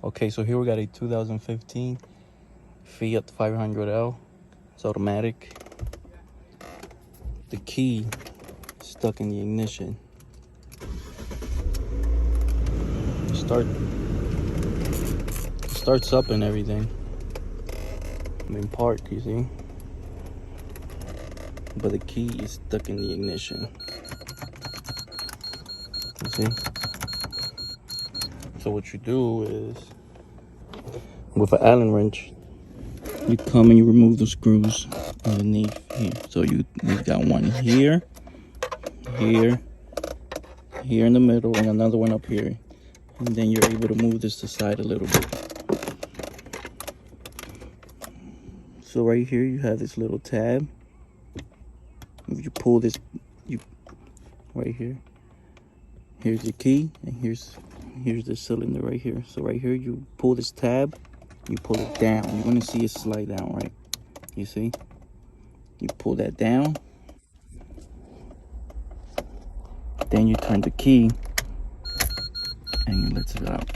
Okay, so here we got a 2015 Fiat 500L. It's automatic. The key stuck in the ignition. Starts up and everything. I'm in park, you see. But the key is stuck in the ignition. You see? So what you do is, with an Allen wrench, you come and you remove the screws underneath here. So you've got one here, here in the middle, and another one up here. And then you're able to move this to the side a little bit. So right here you have this little tab. If you pull this, right here, here's the key, and here's the cylinder right here. So right here you pull this tab, you pull it down. You're gonna see it slide down, right? You see? You pull that down, then you turn the key and you let it out.